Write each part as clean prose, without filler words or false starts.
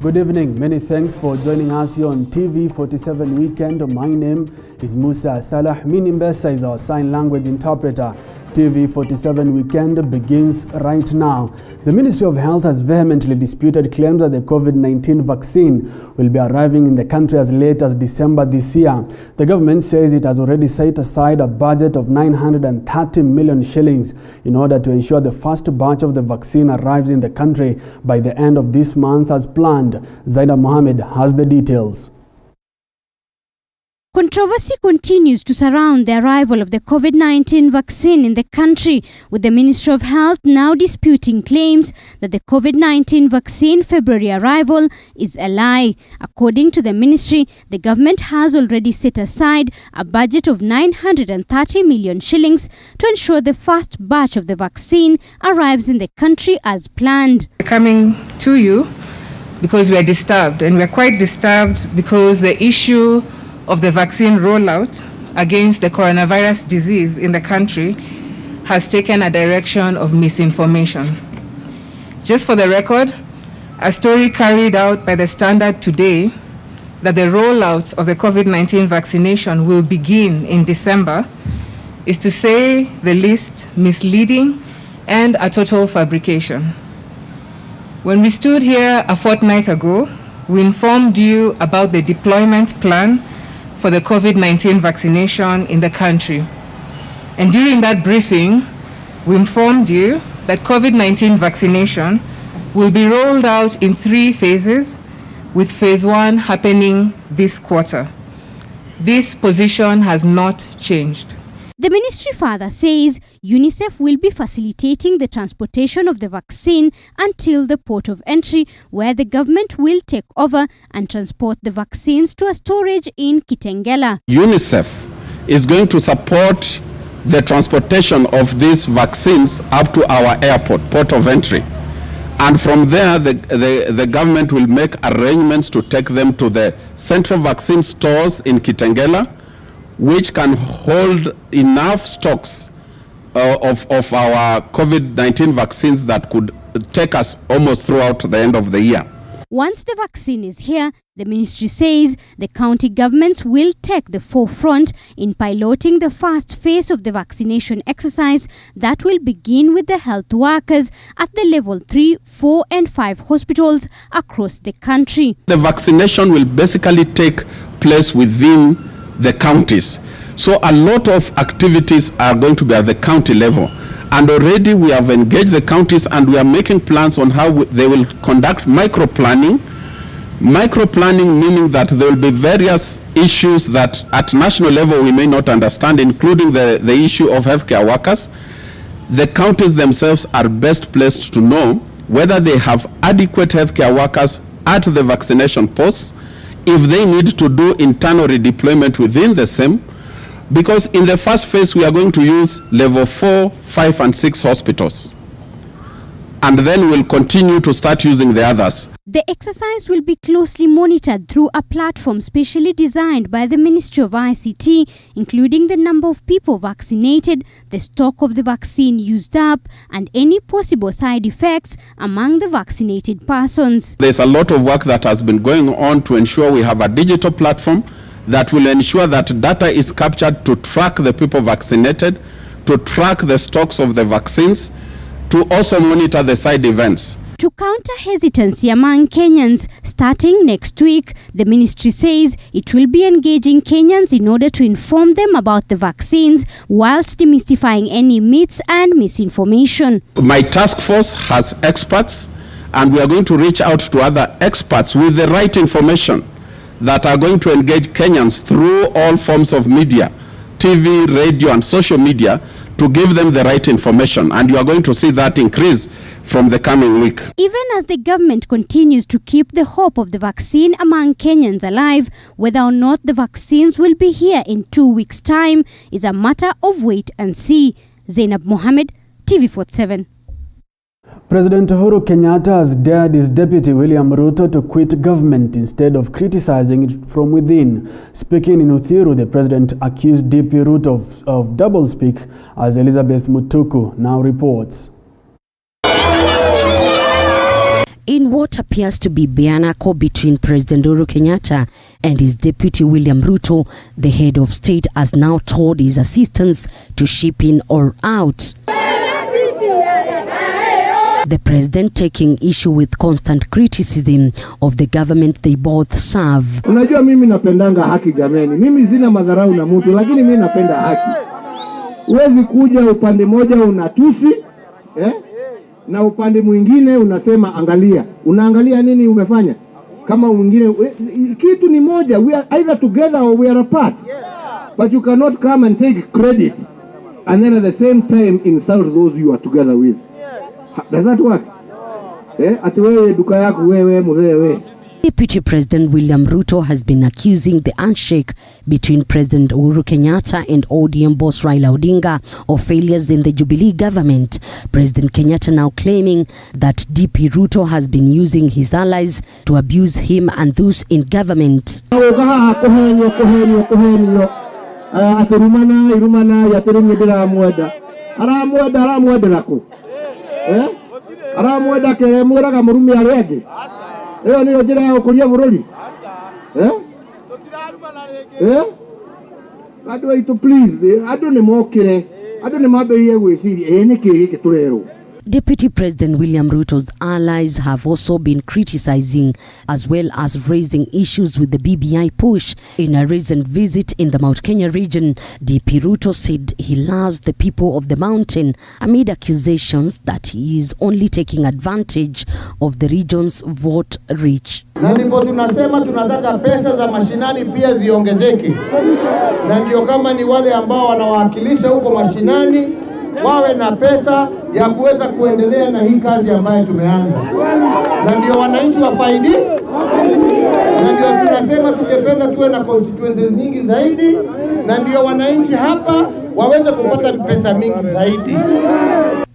Good evening. Many thanks for joining us here on TV47 Weekend. My name is Musa Salah. Minimbesa is our sign language interpreter. TV47 Weekend begins right now. The Ministry of Health has vehemently disputed claims that the COVID-19 vaccine will be arriving in the country as late as December this year. The government says it has already set aside a budget of 930 million shillings in order to ensure the first batch of the vaccine arrives in the country by the end of this month as planned. Zainab Mohammed has the details. Controversy continues to surround the arrival of the COVID-19 vaccine in the country, with the Ministry of Health now disputing claims that the COVID-19 vaccine February arrival is a lie. According to the ministry, the government has already set aside a budget of 930 million shillings to ensure the first batch of the vaccine arrives in the country as planned. Coming to you because we are disturbed, and we are quite disturbed because the issue of the vaccine rollout against the coronavirus disease in the country has taken a direction of misinformation. Just for the record, a story carried out by the Standard today that the rollout of the COVID-19 vaccination will begin in December is, to say the least, misleading and a total fabrication. When we stood here a fortnight ago, we informed you about the deployment plan for the COVID-19 vaccination in the country. And during that briefing, we informed you that COVID-19 vaccination will be rolled out in 3 phases, with phase 1 happening this quarter. This position has not changed. The ministry further says UNICEF will be facilitating the transportation of the vaccine until the port of entry, where the government will take over and transport the vaccines to a storage in Kitengela. UNICEF is going to support the transportation of these vaccines up to our airport, port of entry. And from there, the government will make arrangements to take them to the central vaccine stores in Kitengela, which can hold enough stocks of our COVID-19 vaccines that could take us almost throughout the end of the year. Once the vaccine is here, the ministry says the county governments will take the forefront in piloting the first phase of the vaccination exercise that will begin with the health workers at the level 3, 4 and 5 hospitals across the country. The vaccination will basically take place within the counties. So a lot of activities are going to be at the county level. And already we have engaged the counties, and we are making plans on how they will conduct micro-planning. Micro-planning meaning that there will be various issues that at national level we may not understand, including the issue of healthcare workers. The counties themselves are best placed to know whether they have adequate healthcare workers at the vaccination posts, if they need to do internal redeployment within the same, because in the first phase we are going to use level 4, 5 and 6 hospitals, and then we'll continue to start using the others. The exercise will be closely monitored through a platform specially designed by the Ministry of ICT, including the number of people vaccinated, the stock of the vaccine used up, and any possible side effects among the vaccinated persons. There's a lot of work that has been going on to ensure we have a digital platform that will ensure that data is captured to track the people vaccinated, to track the stocks of the vaccines, to also monitor the side events. To counter hesitancy among Kenyans, starting next week, the ministry says it will be engaging Kenyans in order to inform them about the vaccines, whilst demystifying any myths and misinformation. My task force has experts, and we are going to reach out to other experts with the right information that are going to engage Kenyans through all forms of media, TV, radio and social media, to give them the right information, and you are going to see that increase from the coming week. Even as the government continues to keep the hope of the vaccine among Kenyans alive, whether or not the vaccines will be here in 2 weeks' time is a matter of wait and see. Zainab Mohammed, TV47. President Uhuru Kenyatta has dared his deputy William Ruto to quit government instead of criticizing it from within. Speaking in Uthiru, the president accused DP Ruto of doublespeak, as Elizabeth Mutuku now reports. In what appears to be bianako between President Uhuru Kenyatta and his deputy William Ruto, the head of state has now told his assistants to ship in or out. The president taking issue with constant criticism of the government they both serve. Unajua mimi napendanga haki jameni. Mimi sina madharau na mtu, lakini mimi napenda haki. Huwezi kuja upande moja unatusi, na upande mwingine unasema angalia. Unaangalia nini umefanya? Kama mwingine kitu ni moja, we are either together or we are apart. But you cannot come and take credit and then at the same time insult those you are together with. Does that work? Ati wewe duka yako wewe mzee. Deputy President William Ruto has been accusing the handshake between President Uhuru Kenyatta and ODM boss Raila Odinga of failures in the Jubilee government. President Kenyatta now claiming that DP Ruto has been using his allies to abuse him and those in government. Aramweda ke muraga murumi arege eyo niyo njira ya ukuria bururi Adu aitu please adu ni mokire adu ni maberie gwiciria ni kiki turero. Deputy President William Ruto's allies have also been criticizing as well as raising issues with the BBI push. In a recent visit in the Mount Kenya region, DP Ruto said he loves the people of the mountain amid accusations that he is only taking advantage of the region's vote reach. Na ndipo tunasema tunataka pesa za mashinani pia ziongezeke. Na ndio kama ni wale ambao wanawakilisha huko mashinani wawe na pesa ya kuweza kuendelea na hii kazi ambayo tumeanza. Na ndio wananchi wafaidi. Na ndio tunasema tungependa tuwe na constituencies nyingi zaidi. Na ndio wananchi hapa waweze kupata pesa mingi zaidi.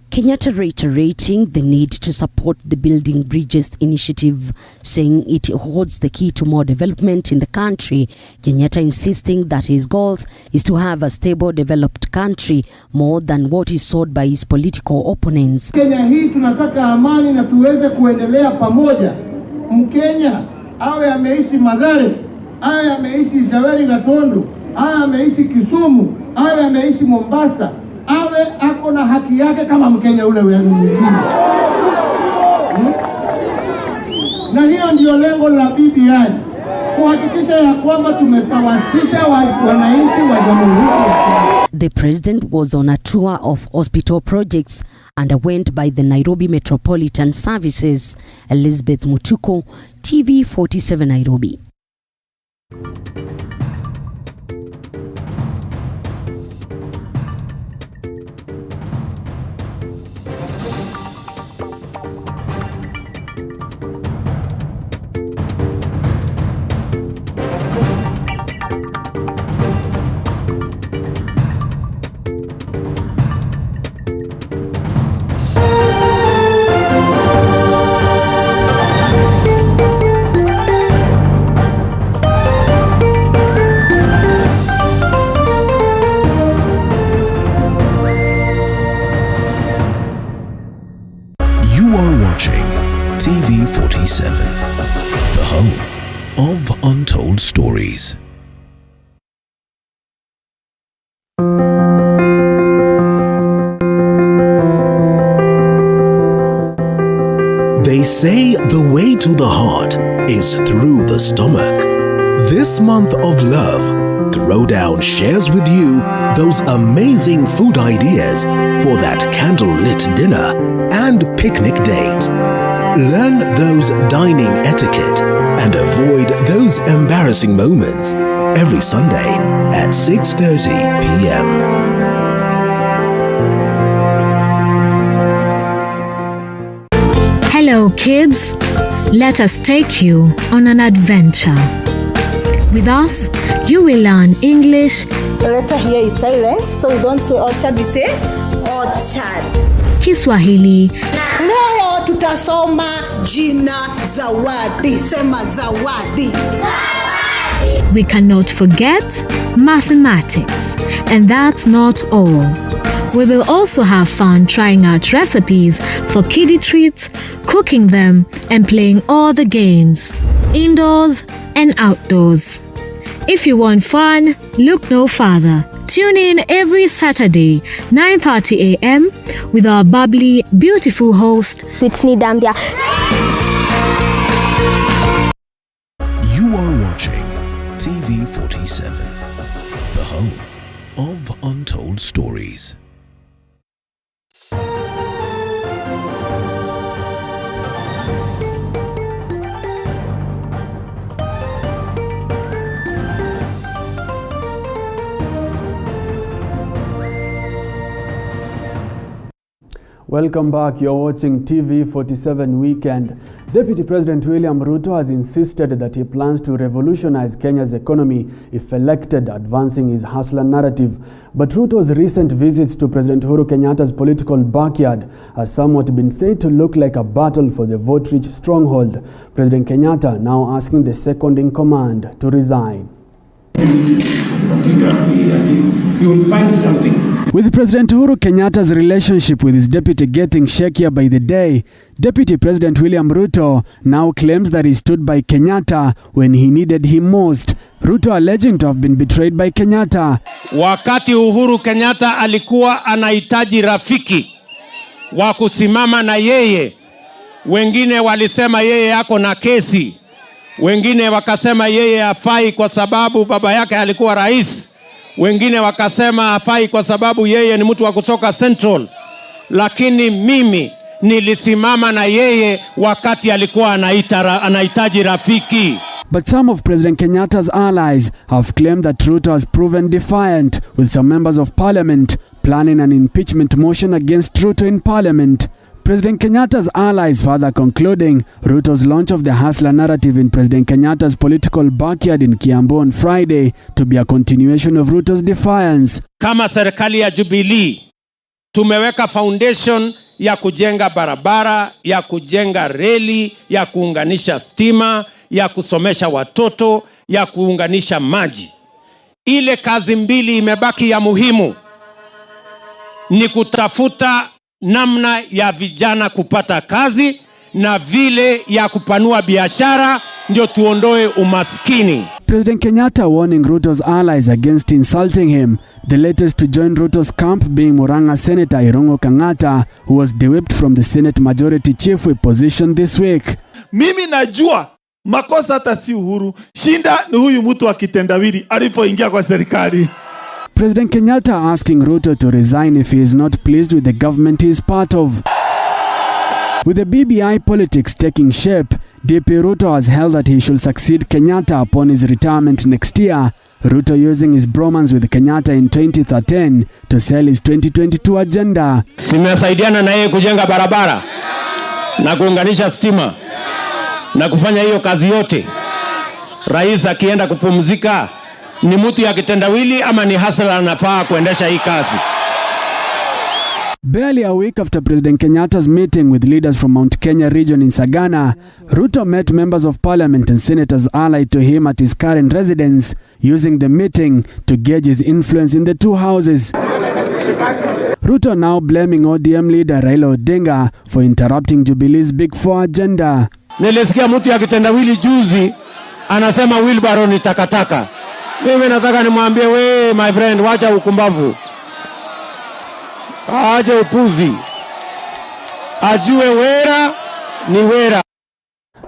Kenyatta reiterating the need to support the Building Bridges initiative, saying it holds the key to more development in the country. Kenyatta insisting that his goals is to have a stable, developed country more than what is sought by his political opponents. Kenya hii tunataka amani na tuweze kuendelea pamoja. Mkenya awe ameishi Mathare, awe ameishi Zaweri Gatundu, awe ameishi Kisumu, awe ameishi Mombasa, awe ako na haki yake kama Mkenya ule mwingine. Na hiyo ndio lengo la BBI, kuhakikisha ya kwamba tumesawasisha wananchi wa Jamhuri ya Kenya. The president was on a tour of hospital projects underwent by the Nairobi Metropolitan Services. Elizabeth Mutuko, TV47 Nairobi. TV47, the home of untold stories. They say the way to the heart is through the stomach. This month of love, Throwdown shares with you those amazing food ideas for that candlelit dinner and picnic date. Learn those dining etiquette and avoid those embarrassing moments every Sunday at 6:30 p.m. Hello kids, let us take you on an adventure. With us, you will learn English. The letter here is silent, so we don't say orchard, we say orchard. Kiswahili. Leo tutasoma jina zawadi. Sema zawadi. Zawadi. We cannot forget mathematics. And that's not all. We will also have fun trying out recipes for kiddie treats, cooking them, and playing all the games, indoors and outdoors. If you want fun, look no further. Tune in every Saturday, 9:30 a.m. with our bubbly, beautiful host, Whitney Dambia. You are watching TV 47, the home of untold stories. Welcome back. You're watching TV 47 Weekend. Deputy President William Ruto has insisted that he plans to revolutionize Kenya's economy if elected, advancing his hustler narrative. But Ruto's recent visits to President Uhuru Kenyatta's political backyard has somewhat been said to look like a battle for the vote-rich stronghold. President Kenyatta now asking the second in command to resign. You will find something. With President Uhuru Kenyatta's relationship with his deputy getting shakier by the day, Deputy President William Ruto now claims that he stood by Kenyatta when he needed him most. Ruto alleging to have been betrayed by Kenyatta. Wakati Uhuru Kenyatta alikuwa anahitaji rafiki wa kusimama na yeye, wengine walisema yeye ako na kesi, wengine wakasema yeye hafai kwa sababu baba yake alikuwa rais, wengine wakasema hafai kwa sababu yeye ni mtu wa kutoka Central. Lakini mimi nilisimama na yeye wakati alikuwa anahitaji rafiki. But some of President Kenyatta's allies have claimed that Ruto has proven defiant, with some members of parliament planning an impeachment motion against Ruto in parliament. President Kenyatta's allies further concluding Ruto's launch of the hustler narrative in President Kenyatta's political backyard in Kiambu on Friday to be a continuation of Ruto's defiance. Kama serikali ya Jubilee, tumeweka foundation ya kujenga barabara, ya kujenga reli, ya kuunganisha stima, ya kusomesha watoto, ya kuunganisha maji. Ile kazi mbili imebaki ya muhimu ni kutafuta namna ya vijana kupata kazi na vile ya kupanua biashara ndio tuondoe umaskini. President Kenyatta warning Ruto's allies against insulting him. The latest to join Ruto's camp being Murang'a Senator Irungu Kang'ata, who was de-whipped from the Senate Majority Chief Whip position this week. Mimi najua makosa hata si Uhuru, shinda ni huyu mtu wa kitendawili alipoingia kwa serikali. President Kenyatta asking Ruto to resign if he is not pleased with the government he is part of. With the BBI politics taking shape, DP Ruto has held that he should succeed Kenyatta upon his retirement next year, Ruto using his bromance with Kenyatta in 2013 to sell his 2022 agenda. Simesaidiana na yeye kujenga barabara na kuunganisha stima na kufanya hiyo kazi yote. Rais akienda kupumzika ni mtu ya kitendawili ama ni hustler anafaa kuendesha hii kazi? Barely a week after President Kenyatta's meeting with leaders from Mount Kenya region in Sagana, Ruto met members of parliament and senators allied to him at his current residence, using the meeting to gauge his influence in the two houses. Ruto now blaming ODM leader Raila Odinga for interrupting Jubilee's Big Four agenda. Nilisikia mtu ya kitendawili juzi anasema wheelbarrow ni takataka. Mimi nataka nimwambie we my friend, wacha ukumbavu. Aje upuzi. Ajue wera ni wera.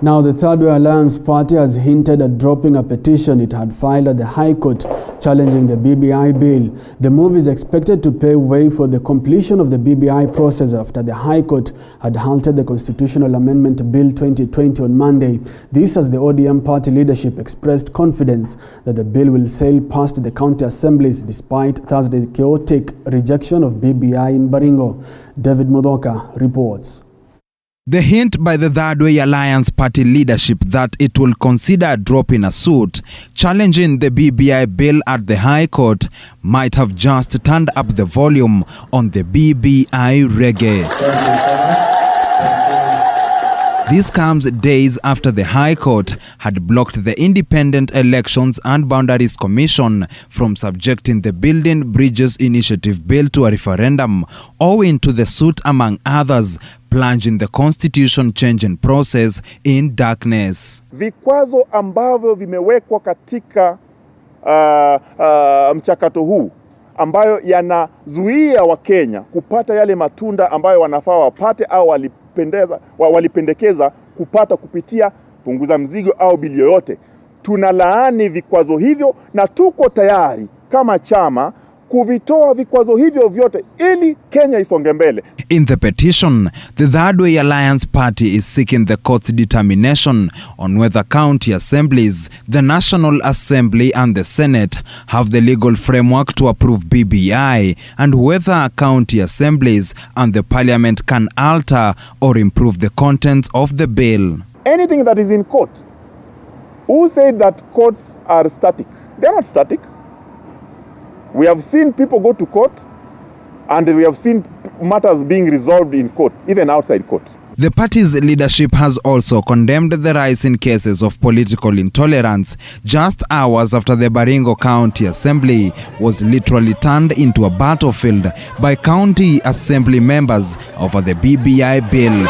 Now, the Third Way Alliance Party has hinted at dropping a petition it had filed at the High Court challenging the BBI bill. The move is expected to pave way for the completion of the BBI process after the High Court had halted the Constitutional Amendment Bill 2020 on Monday. This as the ODM party leadership expressed confidence that the bill will sail past the county assemblies despite Thursday's chaotic rejection of BBI in Baringo. David Mudoka reports. The hint by the Third Way Alliance Party leadership that it will consider dropping a suit challenging the BBI bill at the High Court might have just turned up the volume on the BBI reggae. This comes days after the High Court had blocked the Independent Elections and Boundaries Commission from subjecting the Building Bridges Initiative Bill to a referendum, owing to the suit, among others, plunging the constitution changing process in darkness. Vikwazo ambavyo vimewekwa katika mchakato huu ambayo yanazuia Wakenya kupata yale matunda ambayo wanafaa wapate au walipendekeza kupata kupitia punguza mzigo au bili yoyote. Tunalaani vikwazo hivyo na tuko tayari kama chama kuvitoa vikwazo hivyo vyote ili Kenya isonge mbele. In the petition, the Third Way Alliance Party is seeking the court's determination on whether county assemblies, the National Assembly and the Senate have the legal framework to approve BBI, and whether county assemblies and the parliament can alter or improve the contents of the bill. Anything that is in court, who said that courts are static? They are not static. We have seen people go to court and we have seen matters being resolved in court, even outside court. The party's leadership has also condemned the rise in cases of political intolerance just hours after the Baringo County Assembly was literally turned into a battlefield by county assembly members over the BBI bill.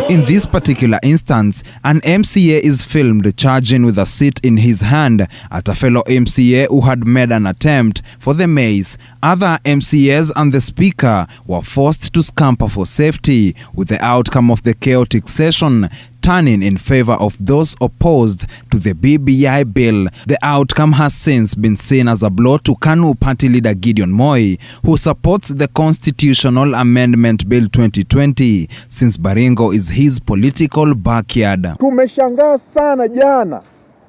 In this particular instance, an MCA is filmed charging with a seat in his hand at a fellow MCA who had made an attempt for the maze. Other MCAs and the speaker were forced to scamper for safety, with the outcome of the chaotic session turning in favor of those opposed to the BBI bill. The outcome has since been seen as a blow to KANU party leader Gideon Moi, who supports the Constitutional Amendment Bill 2020, since Baringo is his political backyard. Tumeshangaa sana jana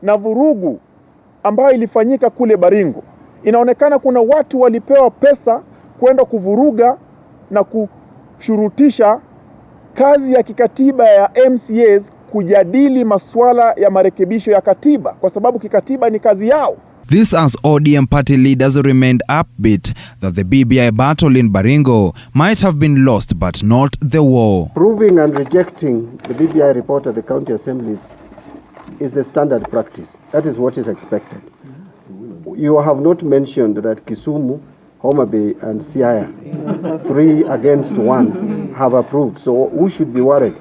na vurugu ambayo ilifanyika kule Baringo. Inaonekana kuna watu walipewa pesa kwenda kuvuruga na kushurutisha kazi ya kikatiba ya MCAs kujadili masuala ya marekebisho ya katiba, kwa sababu kikatiba ni kazi yao. This as ODM party leaders remained upbeat that the BBI battle in Baringo might have been lost but not the war. Proving and rejecting the BBI report at the county assemblies is the standard practice. That is what is expected. You have not mentioned that Kisumu, Home Bay and Siaya, 3 against 1, have approved. So who should be worried?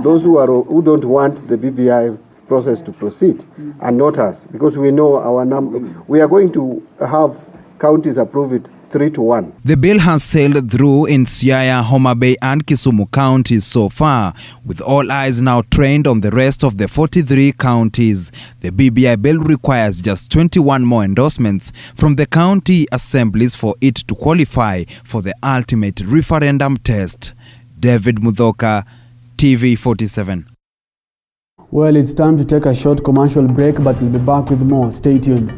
Those who don't want the BBI process to proceed, and not us, because we know our number. We are going to have counties approve it 3-1. The bill has sailed through in Siaya, Homa Bay and Kisumu counties so far, with all eyes now trained on the rest of the 43 counties. The BBI bill requires just 21 more endorsements from the county assemblies for it to qualify for the ultimate referendum test. David Mudhoka, TV 47. Well, it's time to take a short commercial break, but we'll be back with more. Stay tuned.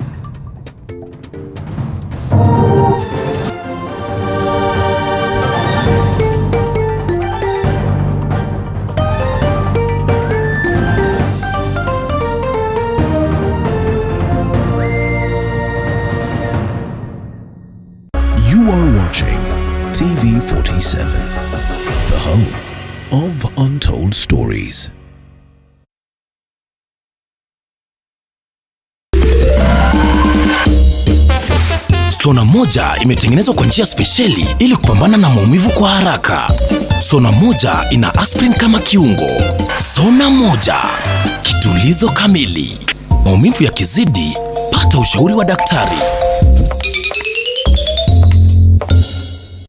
You are watching TV 47, the home of untold stories. Sona moja imetengenezwa kwa njia spesheli ili kupambana na maumivu kwa haraka. Sona moja ina aspirin kama kiungo. Sona moja, kitulizo kamili. Maumivu yakizidi, pata ushauri wa daktari.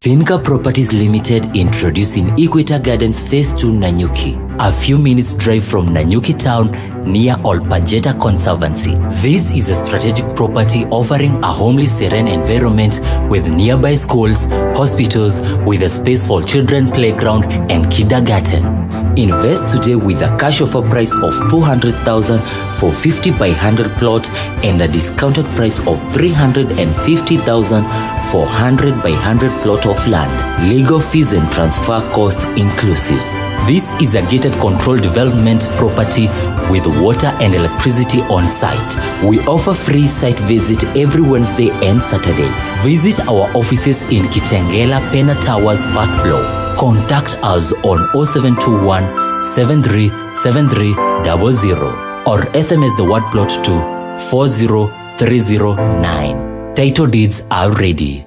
Finca Properties Limited introducing Equator Gardens Phase 2 Nanyuki. A few minutes drive from Nanyuki town near Olpajeta Conservancy. This is a strategic property offering a homely serene environment with nearby schools, hospitals, with a space for children playground and kindergarten. Invest today with a cash offer price of 200,000 for 50 by 100 plot and a discounted price of 350,000 for 100 by 100 plot of land. Legal fees and transfer costs inclusive. This is a gated control development property with water and electricity on site. We offer free site visit every Wednesday and Saturday. Visit our offices in Kitengela Pena Towers first floor, Contact us on 0721 737300 or SMS the word plot to 40309. Title deeds are ready.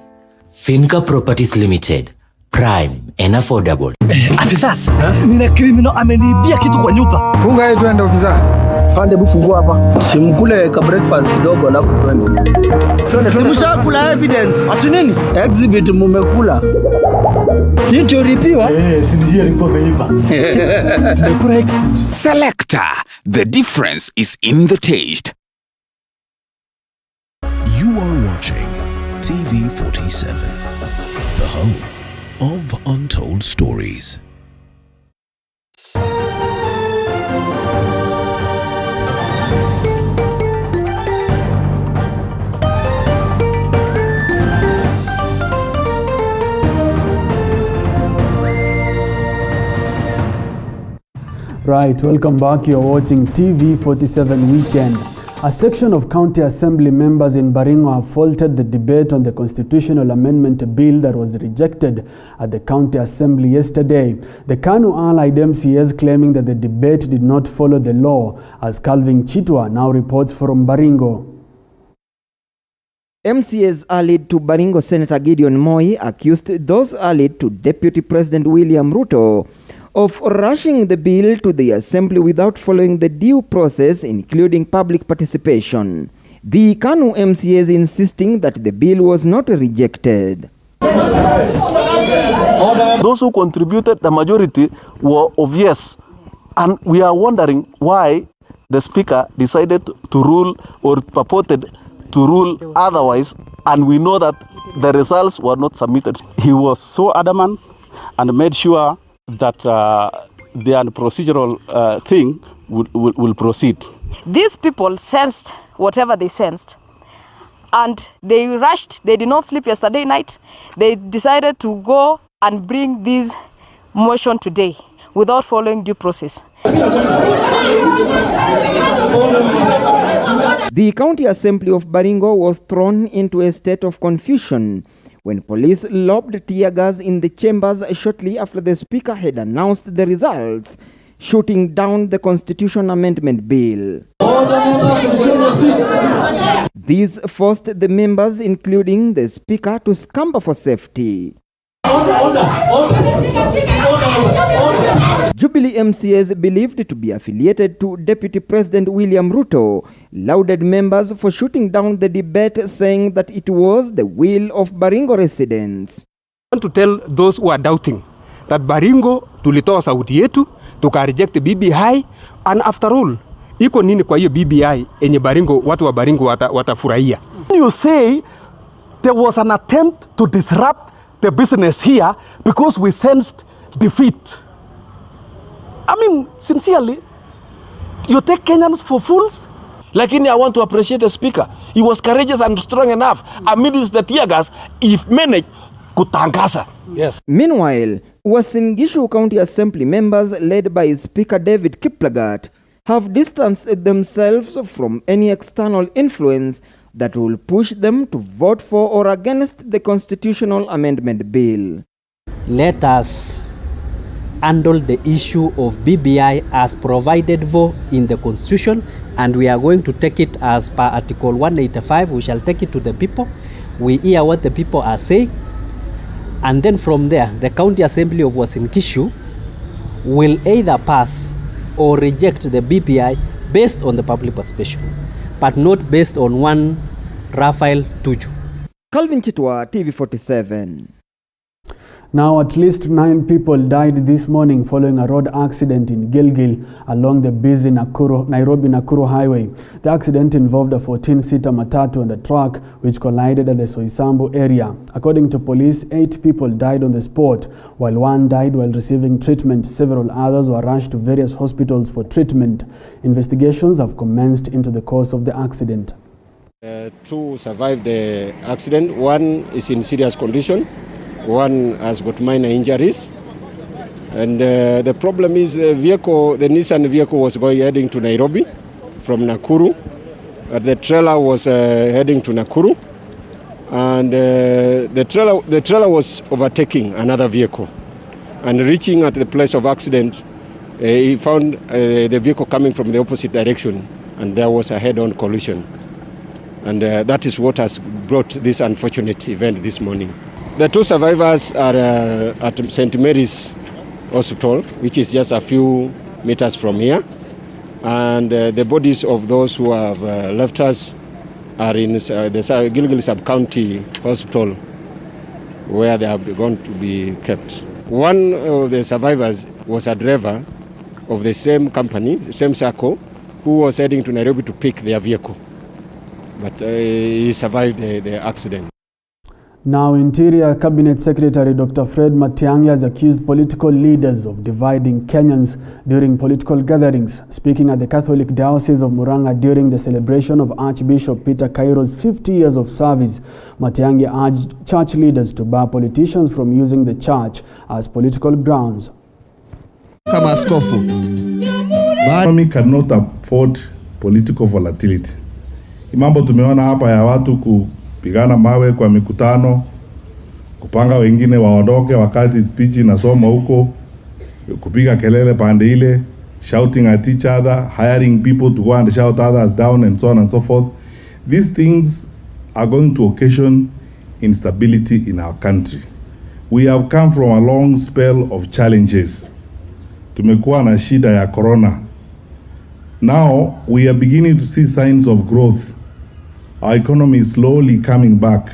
Finca Properties Limited. Prime and affordable. Afisa, nina criminal ameniibia kitu kwa nyumba. Funga yetu enda ofisa. Fande bufungua hapa. Simkule ka breakfast kidogo alafu twende. Simshakula evidence. Ati nini? Exhibit mumekula. Nicho ripiwa? Sini hiyo ilikuwa imeiba. Tumekula exhibit. Selector. The difference is in the taste. You are watching TV47, the home of Untold Stories. Right, welcome back. You're watching TV47 Weekend. A section of County Assembly members in Baringo have faulted the debate on the constitutional amendment bill that was rejected at the County Assembly yesterday. The KANU allied MCAs claiming that the debate did not follow the law, as Calvin Chitwa now reports from Baringo. MCAs allied to Baringo Senator Gideon Moi accused those allied to Deputy President William Ruto of rushing the bill to the Assembly without following the due process, including public participation. The KANU MCAs insisting that the bill was not rejected. Those who contributed, the majority were of yes, and we are wondering why the Speaker decided to rule or purported to rule otherwise, and we know that the results were not submitted. He was so adamant and made sure that the procedural thing will proceed. These people sensed whatever they sensed, and they rushed. They did not sleep yesterday night. They decided to go and bring this motion today without following due process. The County Assembly of Baringo was thrown into a state of confusion when police lobbed tear gas in the chambers shortly after the Speaker had announced the results, shooting down the Constitution Amendment Bill. This forced the members, including the Speaker, to scamper for safety. Jubilee MCAs believed to be affiliated to Deputy President William Ruto lauded members for shooting down the debate, saying that it was the will of Baringo residents. I want to tell those who are doubting that Baringo tulitoa sauti yetu, tuka reject BBI, and after all, iko nini kwa hiyo BBI enye Baringo, watu wa Baringo watafurahia. You say there was an attempt to disrupt the business here because we sensed defeat. I mean, sincerely, you take Kenyans for fools? Lakini I want to appreciate the Speaker. He was courageous and strong enough amidst the tear gas, if managed kutangaza. Yes. Meanwhile, Uasin Gishu County Assembly members led by Speaker David Kiplagat have distanced themselves from any external influence that will push them to vote for or against the constitutional amendment bill. Let us handle the issue of BBI as provided for in the Constitution, and we are going to take it as per Article 185. We shall take it to the people. We hear what the people are saying, and then from there, the County Assembly of Uasin Gishu will either pass or reject the BBI based on the public participation, but not based on one Raphael Tuju. Calvin Chitwa, TV47. Now, at least 9 people died this morning following a road accident in Gilgil along the busy Nairobi-Nakuru highway. The accident involved a 14-seater matatu and a truck which collided at the Soisambu area. According to police, 8 people died on the spot, while 1 died while receiving treatment. Several others were rushed to various hospitals for treatment. Investigations have commenced into the cause of the accident. 2 survived the accident. 1 is in serious condition. 1 has got minor injuries, and the problem is the Nissan vehicle was heading to Nairobi from Nakuru. The trailer was heading to Nakuru, and the trailer was overtaking another vehicle, And reaching at the place of accident, he found the vehicle coming from the opposite direction, and there was a head-on collision. And that is what has brought this unfortunate event this morning. The two survivors are at St. Mary's Hospital, which is just a few meters from here. And the bodies of those who have left us are in the Gilgil Sub-County Hospital, where they are going to be kept. One of the survivors was a driver of the same company, the same circle, who was heading to Nairobi to pick their vehicle. But he survived the accident. Now, Interior Cabinet Secretary Dr. Fred Matiang'i has accused political leaders of dividing Kenyans during political gatherings. Speaking at the Catholic Diocese of Murang'a during the celebration of Archbishop Peter Kairo's 50 years of service, Matiang'i urged church leaders to bar politicians from using the church as political grounds. Kama askofu, economy cannot afford political volatility. Mambo tumeona hapa ya watu kupigana mawe kwa mikutano, kupanga wengine waondoke wakati speech inasoma huko, kupiga kelele pande ile, shouting at each other, hiring people to go and shout others down and so on and so forth. These things are going to occasion instability in our country. We have come from a long spell of challenges. Tumekuwa na shida ya corona. Now we are beginning to see signs of growth. Our economy is slowly coming back,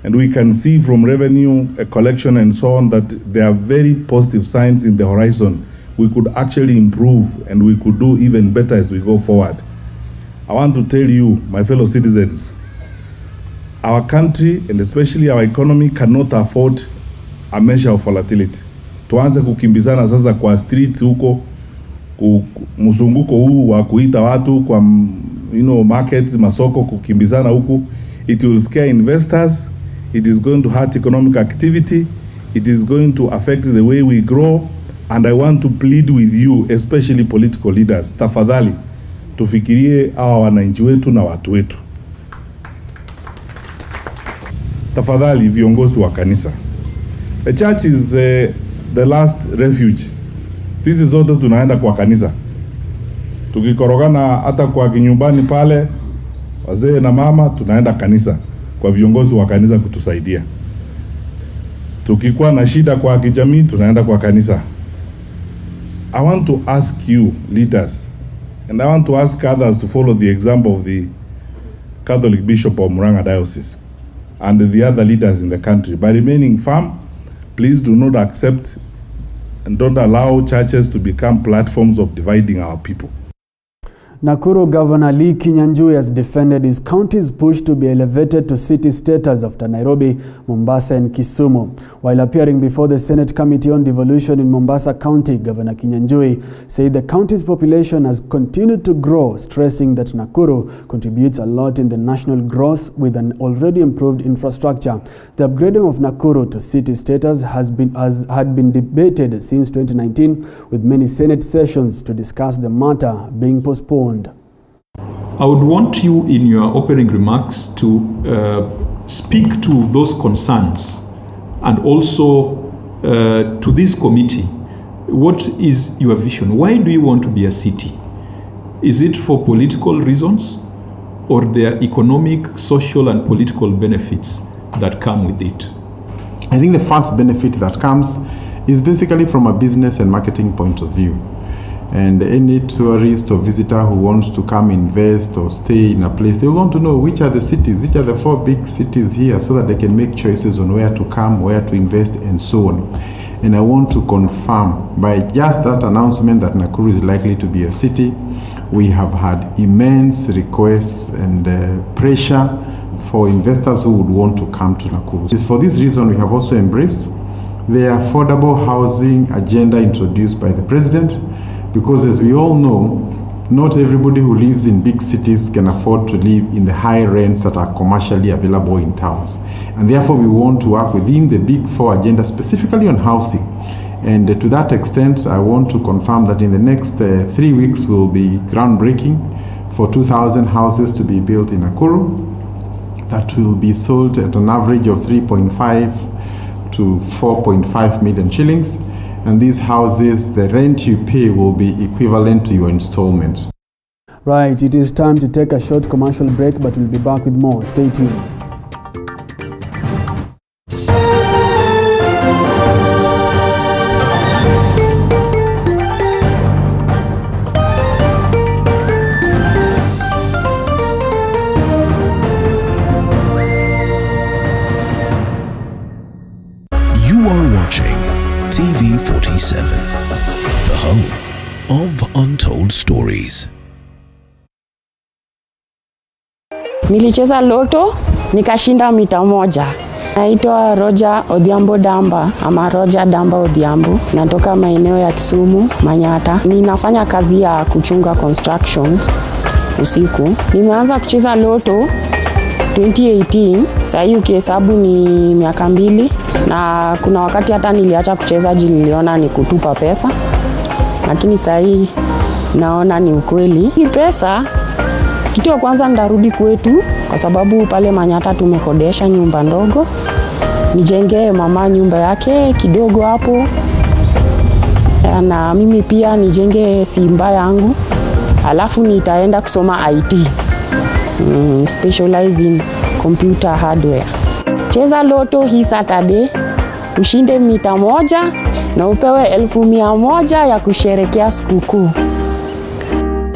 and we can see from revenue collection and so on that there are very positive signs in the horizon. We could actually improve, and we could do even better as we go forward. I want to tell you, my fellow citizens, our country and especially our economy cannot afford a measure of volatility. Tuanze kukimbizana sasa kwa streets huko, mzunguko huu wa kuita watu kwa markets, masoko, kukimbizana huku. It will scare investors. It is going to hurt economic activity. It is going to affect the way we grow. And I want to plead with you, especially political leaders, tafadhali tufikirie hawa wananchi wetu na watu wetu. Tafadhali viongozi wa kanisa. The church is the last refuge. Sisi zote tunaenda kwa kanisa. Tukikorogana hata kwa kinyumbani pale, wazee na mama, tunaenda kanisa kwa viongozi wa kanisa kutusaidia. Tukikuwa na shida kwa kijamii, tunaenda kwa kanisa. I want to ask you leaders, and I want to ask others to follow the example of the Catholic Bishop of Murang'a Diocese and the other leaders in the country. By remaining firm, please do not accept and don't allow churches to become platforms of dividing our people. Nakuru Governor Lee Kinyanjui has defended his county's push to be elevated to city status after Nairobi, Mombasa and Kisumu. While appearing before the Senate Committee on Devolution in Mombasa County, Governor Kinyanjui said the county's population has continued to grow, stressing that Nakuru contributes a lot in the national growth with an already improved infrastructure. The upgrading of Nakuru to city status had been debated since 2019, with many Senate sessions to discuss the matter being postponed. I would want you in your opening remarks to speak to those concerns and also to this committee. What is your vision? Why do you want to be a city? Is it for political reasons or there are economic, social and political benefits that come with it? I think the first benefit that comes is basically from a business and marketing point of view. And any tourist or visitor who wants to come invest or stay in a place, they want to know which are the cities, which are the 4 big cities here, so that they can make choices on where to come, where to invest, and so on. And I want to confirm by just that announcement that Nakuru is likely to be a city, we have had immense requests and pressure for investors who would want to come to Nakuru. For this reason, we have also embraced the affordable housing agenda introduced by the President, because as we all know, not everybody who lives in big cities can afford to live in the high rents that are commercially available in towns. And therefore we want to work within the Big 4 agenda, specifically on housing. And to that extent, I want to confirm that in the next 3 weeks will be groundbreaking for 2,000 houses to be built in Nakuru that will be sold at an average of 3.5 to to 4.5 million shillings. And these houses, the rent you pay will be equivalent to your installment. Right, it is time to take a short commercial break, but we'll be back with more. Stay tuned. You are watching TV47, the home of untold stories. Nilicheza loto nikashinda mita moja. Naitwa Roger Odhiambo Damba ama Roger Damba Odhiambo. Natoka maeneo ya Kisumu, Manyata. Ninafanya kazi ya kuchunga constructions usiku. Nimeanza kucheza loto 2018. Sasa hiyo kihesabu ni miaka 2 na kuna wakati hata niliacha kucheza juu niliona ni kutupa pesa. Lakini sasa hii naona ni ukweli. Hii pesa kitu ya kwanza ndarudi kwetu kwa sababu pale Manyata tumekodesha nyumba ndogo. Nijenge mama nyumba yake kidogo hapo. Na mimi pia nijenge simba yangu. Alafu nitaenda kusoma IT. Specialize in computer hardware. Cheza loto hii Saturday. Ushinde mita moja na upewe 1,100 ya kusherekea sikukuu.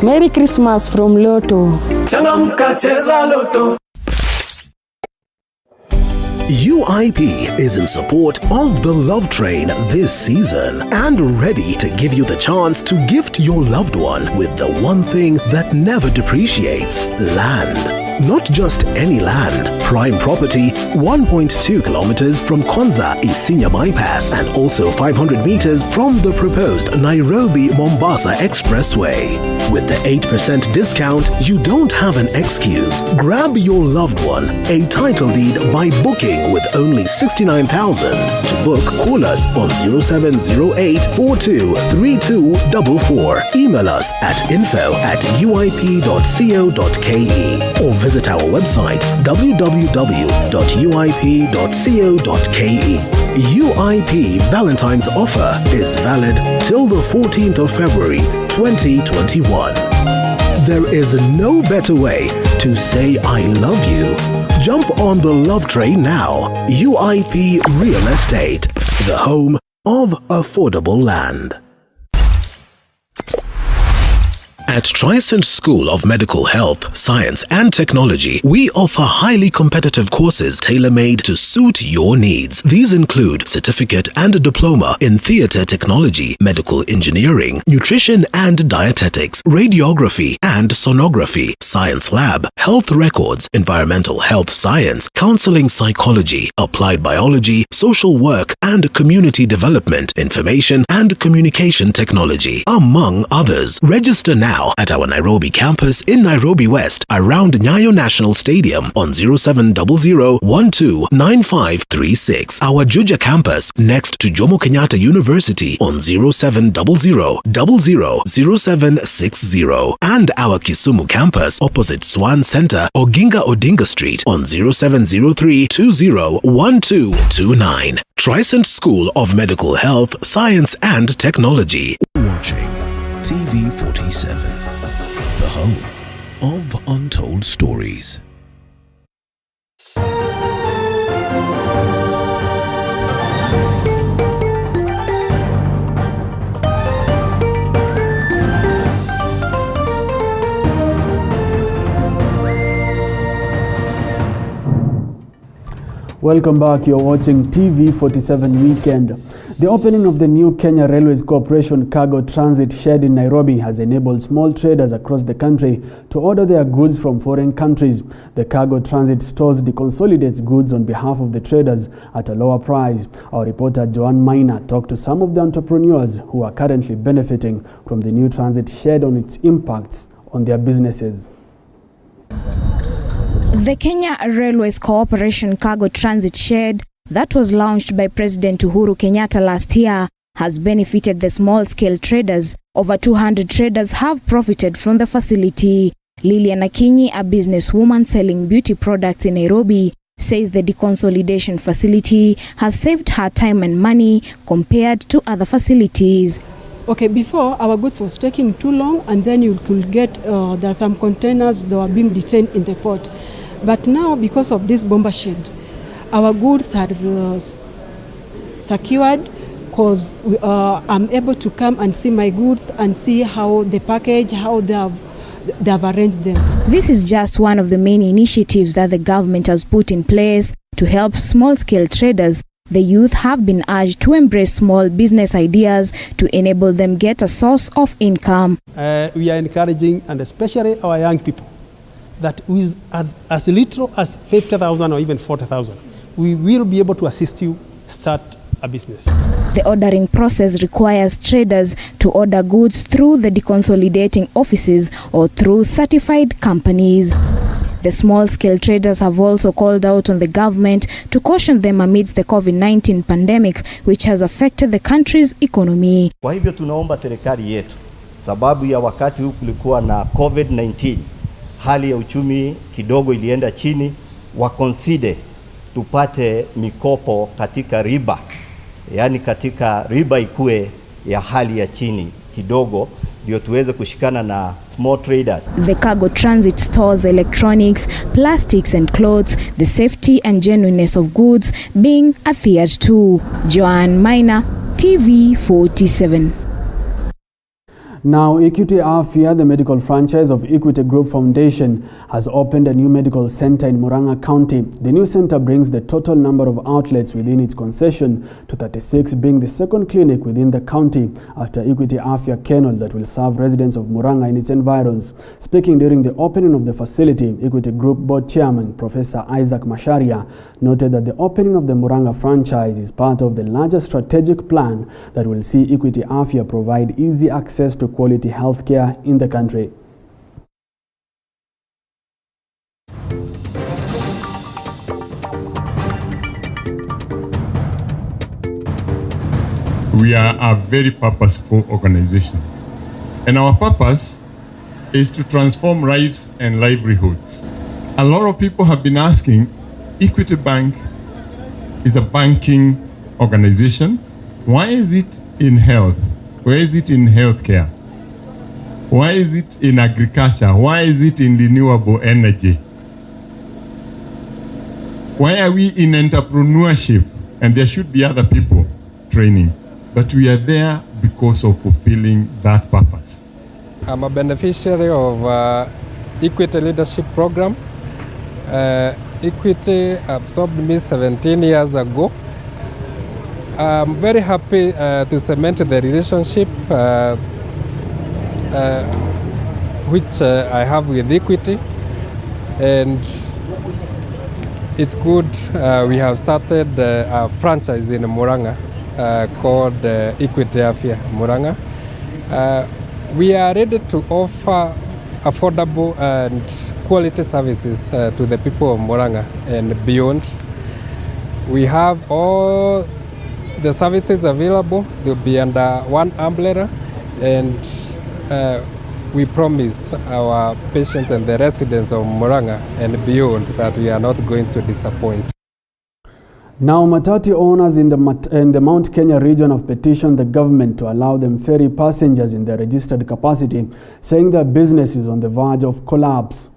Merry Christmas from Lotto. Changamka cheza Lotto. UIP is in support of the Love Train this season and ready to give you the chance to gift your loved one with the one thing that never depreciates: land. Not just any land. Prime property, 1.2 kilometers from Konza Isinya bypass and also 500 meters from the proposed Nairobi-Mombasa Expressway. With the 8% discount, you don't have an excuse. Grab your loved one a title deed by booking with only 69,000. To book, call us on 0708 423244. Email us at info@uip.co.ke or visit our website www.uip.co.ke. UIP Valentine's offer is valid till the 14th of February 2021. There is no better way to say I love you. Jump on the love train now. UIP Real Estate, the home of affordable land. At Trisent School of Medical Health, Science and Technology, we offer highly competitive courses tailor-made to suit your needs. These include certificate and diploma in theater technology, medical engineering, nutrition and dietetics, radiography and sonography, science lab, health records, environmental health science, counseling psychology, applied biology, social work and community development, information and communication technology, among others. Register now at our Nairobi campus in Nairobi West around Nyayo National Stadium on 0700-129536. Our Juja campus next to Jomo Kenyatta University on 0700-000760. And our Kisumu campus opposite Swan Center, Oginga Odinga Street on 0703-201229. Trisent School of Medical Health, Science and Technology. Watching TV47, the home of untold stories. Welcome back. You're watching TV47 Weekend. The opening of the new Kenya Railways Corporation cargo transit shed in Nairobi has enabled small traders across the country to order their goods from foreign countries. The cargo transit stores deconsolidates goods on behalf of the traders at a lower price. Our reporter Joanne Maina talked to some of the entrepreneurs who are currently benefiting from the new transit shed on its impacts on their businesses. The Kenya Railways Corporation Cargo Transit Shed that was launched by President Uhuru Kenyatta last year has benefited the small-scale traders. Over 200 traders have profited from the facility. Lilian Akinyi, a businesswoman selling beauty products in Nairobi, says the deconsolidation facility has saved her time and money compared to other facilities. Okay, before our goods was taking too long, and then you could get, there are some containers that were being detained in the port. But now, because of this bomber shed, our goods are secured, because I'm able to come and see my goods and see how the package, how they have arranged them. This is just one of the many initiatives that the government has put in place to help small-scale traders. The youth have been urged to embrace small business ideas to enable them get a source of income. We are encouraging, and especially our young people, that with as little as 50,000 or even 40,000, we will be able to assist you start a business. The ordering process requires traders to order goods through the deconsolidating offices or through certified companies. The small-scale traders have also called out on the government to caution them amidst the COVID-19 pandemic, which has affected the country's economy. Kwa hivyo tunaomba serikali yetu, sababu ya wakati huu kulikuwa na COVID-19, hali ya uchumi kidogo ilienda chini, waconsider tupate mikopo katika riba, yani katika riba ikue ya hali ya chini kidogo, ndio tuweze kushikana na small traders. The cargo transit stores electronics, plastics and clothes, the safety and genuineness of goods being adhered to. Joanne Maina, TV 47. Now, Equity Afya, the medical franchise of Equity Group Foundation, has opened a new medical center in Murang'a County. The new center brings the total number of outlets within its concession to 36, being the second clinic within the county after Equity Afya Kennel that will serve residents of Murang'a and its environs. Speaking during the opening of the facility, Equity Group Board Chairman Professor Isaac Masharia noted that the opening of the Murang'a franchise is part of the larger strategic plan that will see Equity Afya provide easy access to quality healthcare in the country. We are a very purposeful organization, and our purpose is to transform lives and livelihoods. A lot of people have been asking, Equity Bank is a banking organization. Why is it in health? Where is it in healthcare? Why is it in agriculture? Why is it in renewable energy? Why are we in entrepreneurship? And there should be other people training. But we are there because of fulfilling that purpose. I'm a beneficiary of Equity Leadership Program. Equity absorbed me 17 years ago. I'm very happy to cement the relationship which I have with Equity, and it's good. We have started a franchise in Murang'a called Equity Afya Murang'a. We are ready to offer affordable and quality services to the people of Murang'a and beyond. We have all the services available. They'll be under one umbrella, and we promise our patients and the residents of Murang'a and beyond that we are not going to disappoint. Now, matatu owners in the Mount Kenya region have petitioned the government to allow them ferry passengers in their registered capacity, saying their business is on the verge of collapse.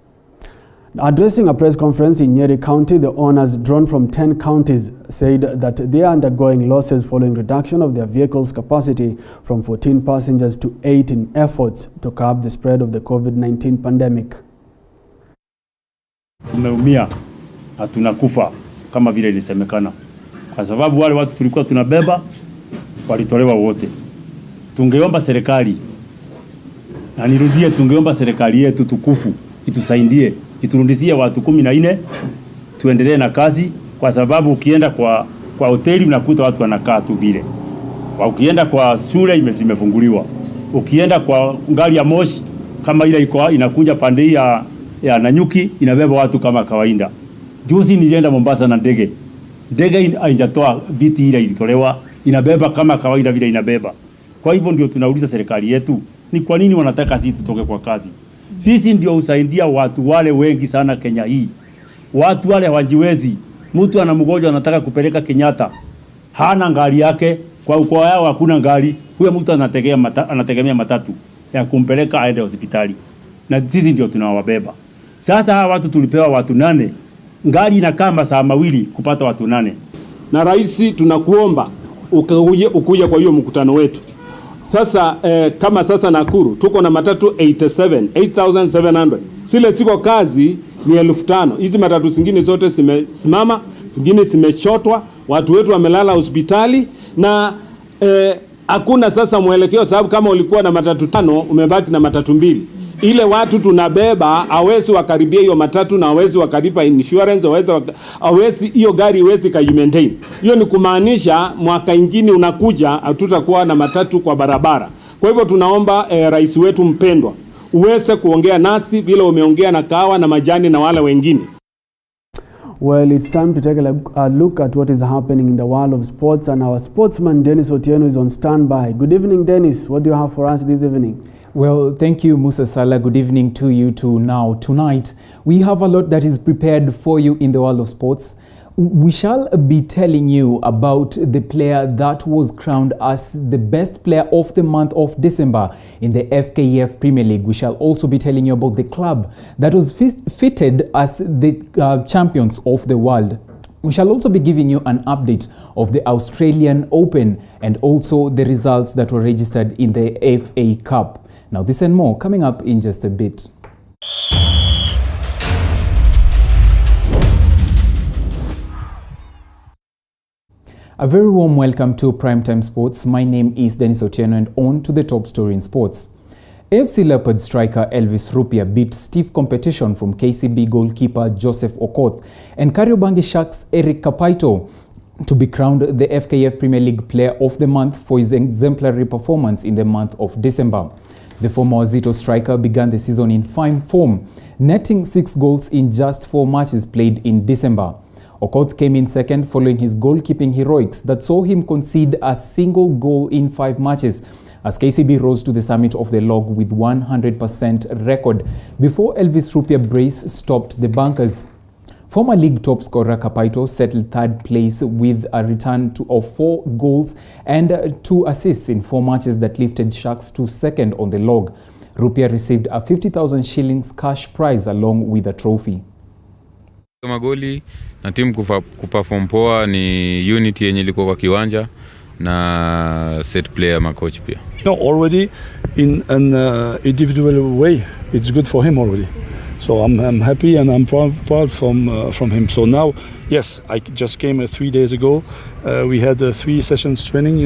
Addressing a press conference in Nyeri County, the owners, drawn from 10 counties, said that they are undergoing losses following reduction of their vehicles' capacity from 14 passengers to 8 in efforts to curb the spread of the COVID-19 pandemic. Tumeumia na tunakufa kama vile ilisemekana, kwa sababu wale watu tulikuwa tunabeba walitolewa wote. Tungeomba serikali, na nirudie, tungeomba serikali yetu tukufu itusaidie, iturudishie watu 14 tuendelee na kazi, kwa sababu ukienda kwa hoteli unakuta watu wanakaa tu vile. Ukienda kwa shule imefunguliwa. Ukienda kwa gari ya moshi kama ile iko inakuja pande ya Nanyuki inabeba watu kama kawaida. Juzi nilienda Mombasa na ndege. Ndege haijatoa viti ile ilitolewa, inabeba kama kawaida vile inabeba. Kwa hivyo ndio tunauliza serikali yetu, ni kwa nini wanataka sisi tutoke kwa kazi? Sisi ndio usaidia watu wale wengi sana Kenya hii. Watu wale hawajiwezi, Mtu ana mgonjwa anataka kupeleka Kenyatta, hana gari yake, kwa ukoo yao hakuna gari, huyo mtu anategemea matatu ya kumpeleka aende hospitali, na sisi ndio tunawabeba. Sasa hawa watu tulipewa watu 8, gari inakaa masaa mawili kupata watu 8. Na rais, tunakuomba ukuja kwa hiyo mkutano wetu. Sasa kama sasa Nakuru tuko na matatu 8,700. Zile ziko kazi ni 5,000. Hizi matatu zingine zote zimesimama, zingine zimechotwa, watu wetu wamelala hospitali na hakuna sasa mwelekeo, sababu kama ulikuwa na matatu 5 umebaki na matatu 2. Ile watu tunabeba hawezi wakaribia hiyo matatu na hawezi wakalipa insurance, hawezi hiyo gari hawezi ka-maintain. Hiyo ni kumaanisha mwaka ingine unakuja hatutakuwa na matatu kwa barabara. Kwa hivyo tunaomba rais wetu mpendwa uweze kuongea nasi vile umeongea na Kawa na Majani na wale wengine. Well, it's time to take a look at what is happening in the world of sports, and our sportsman Dennis Otieno is on standby. Good evening, Dennis. What do you have for us this evening? Well, thank you, Musa Salah. Good evening to you too. Now, tonight, we have a lot that is prepared for you in the world of sports. We shall be telling you about the player that was crowned as the best player of the month of December in the FKF Premier League. We shall also be telling you about the club that was fitted as the champions of the world. We shall also be giving you an update of the Australian Open and also the results that were registered in the FA Cup. Now, this and more coming up in just a bit. A very warm welcome to Primetime Sports. My name is Dennis Otieno, and on to the top story in sports. AFC Leopards striker Elvis Rupia beat stiff competition from KCB goalkeeper Joseph Okoth and Kariobangi Sharks Eric Kapaito to be crowned the FKF Premier League Player of the Month for his exemplary performance in the month of December. The former Wazito striker began the season in fine form, netting 6 goals in just 4 matches played in December. Okoth came in second following his goalkeeping heroics that saw him concede a single goal in 5 matches as KCB rose to the summit of the log with 100% record before Elvis Rupia brace stopped the bunkers. Former league top scorer Kapaito settled third place with a return of 4 goals and 2 assists in 4 matches that lifted Sharks to second on the log. Rupia received a 50,000 shillings cash prize along with a trophy. Magoli na timu kuperform poa ni unity yenye liko kwa kiwanja na set player makochi pia. Already in an individual way it's good for him already. So I'm happy and I'm proud from him. So now, yes, I just came 3 days ago. We had 3 sessions training,